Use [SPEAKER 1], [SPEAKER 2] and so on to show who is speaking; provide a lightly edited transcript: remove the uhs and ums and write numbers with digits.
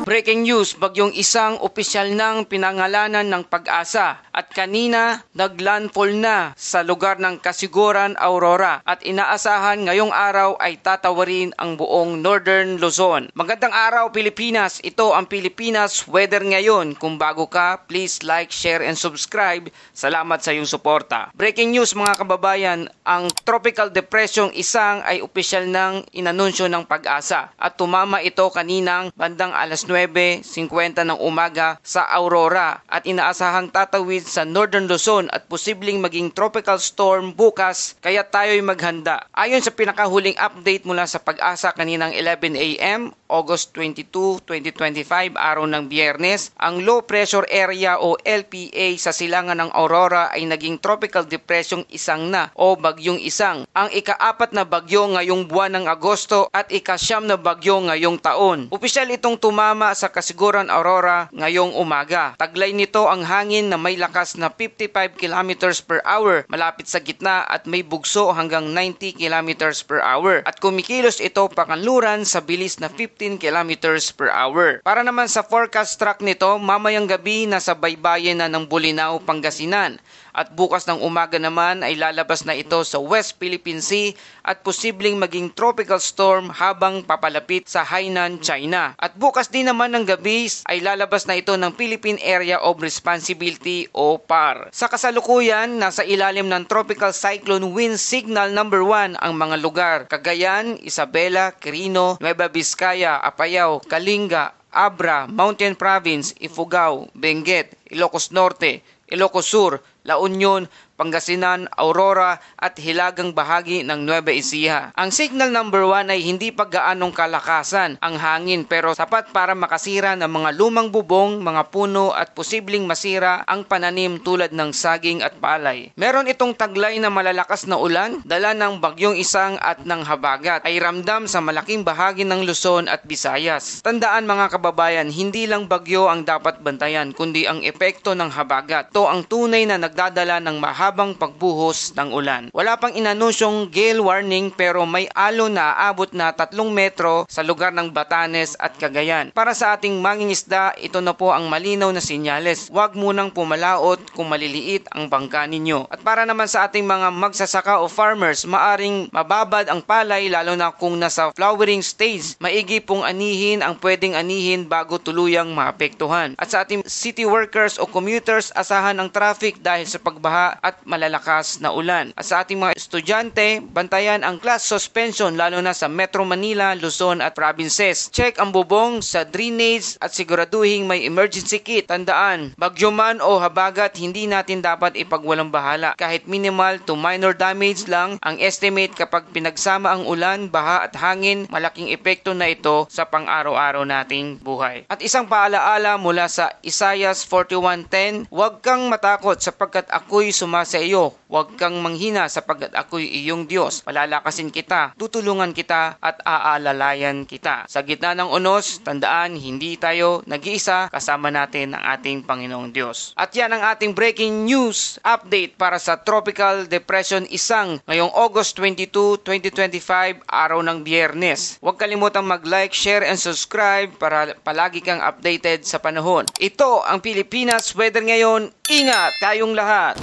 [SPEAKER 1] Breaking news, bagyong isang opisyal ng pinangalanan ng Pag-asa at kanina naglandfall na sa lugar ng Casiguran, Aurora at inaasahan ngayong araw ay tatawarin ang buong Northern Luzon. Magandang araw Pilipinas, ito ang Pilipinas Weather ngayon. Kung bago ka, please like, share and subscribe. Salamat sa iyong suporta. Breaking news mga kababayan, ang Tropical Depression Isang ay opisyal ng inanunsyo ng Pag-asa at tumama ito kaninang bandang alas 9:50 ng umaga sa Aurora at inaasahang tatawid sa Northern Luzon at posibleng maging tropical storm bukas kaya tayo'y maghanda. Ayon sa pinakahuling update mula sa Pag-asa kaninang 11 a.m. August 22, 2025, araw ng Biyernes, ang low pressure area o LPA sa silangan ng Aurora ay naging tropical depression isang na o bagyong isang, ang ika-4 na bagyo ngayong buwan ng Agosto at ika-9 na bagyo ngayong taon. Opisyal itong tumama sa Casiguran, Aurora ngayong umaga. Taglay nito ang hangin na may lakas na 55 km per hour malapit sa gitna at may bugso hanggang 90 km per hour at kumikilos ito pakanluran sa bilis na 15 km per hour. Para naman sa forecast track nito, mamayang gabi nasa baybayin na ng Bolinao, Pangasinan. At bukas ng umaga naman ay lalabas na ito sa West Philippine Sea at posibleng maging tropical storm habang papalapit sa Hainan, China. At bukas din naman ng gabi ay lalabas na ito ng Philippine Area of Responsibility o PAR. Sa kasalukuyan, nasa ilalim ng Tropical Cyclone Wind Signal number 1 ang mga lugar: Cagayan, Isabela, Quirino, Nueva Vizcaya, Apayao, Kalinga, Abra, Mountain Province, Ifugao, Benguet, Ilocos Norte, Ilocos Sur, La Union, Pangasinan, Aurora at hilagang bahagi ng Nueva Ecija. Ang signal number 1 ay hindi pa gaanong kalakasan ang hangin pero sapat para makasira ng mga lumang bubong, mga puno at posibleng masira ang pananim tulad ng saging at palay. Meron itong taglay na malalakas na ulan, dala ng bagyong isang at ng habagat ay ramdam sa malaking bahagi ng Luzon at Visayas. Tandaan mga kababayan, hindi lang bagyo ang dapat bantayan kundi ang epekto ng habagat. Ito ang tunay na nagdadala ng habang pagbuhos ng ulan. Wala pang inanunsyong gale warning pero may alon na aabot na 3 metro sa lugar ng Batanes at Cagayan. Para sa ating mangingisda, ito na po ang malinaw na sinyales. Huwag munang pumalaot kung maliliit ang bangka ninyo. At para naman sa ating mga magsasaka o farmers, maaring mababad ang palay lalo na kung nasa flowering stage. Maigi pong anihin ang pwedeng anihin bago tuluyang maapektuhan. At sa ating city workers o commuters, asahan ang traffic dahil sa pagbaha at malalakas na ulan. At sa ating mga estudyante, bantayan ang class suspension lalo na sa Metro Manila, Luzon at provinces. Check ang bubong sa drainage at siguraduhin may emergency kit. Tandaan, bagyo man o habagat, hindi natin dapat ipagwalang bahala. Kahit minimal to minor damage lang ang estimate kapag pinagsama ang ulan, baha at hangin, malaking epekto na ito sa pang-araw-araw nating buhay. At isang paalaala mula sa Isaiah 41:10, huwag kang matakot sapagkat ako'y sa iyo. Huwag kang manghina sapagkat ako'y iyong Diyos. Palalakasin kita, tutulungan kita at aalalayan kita. Sa gitna ng unos, tandaan, hindi tayo nag-iisa, kasama natin ang ating Panginoong Diyos. At yan ang ating breaking news update para sa Tropical Depression Isang ngayong August 22, 2025, araw ng Biyernes. Huwag kalimutang mag-like, share and subscribe para palagi kang updated sa panahon. Ito ang Pilipinas Weather ngayon. Ingat tayong lahat!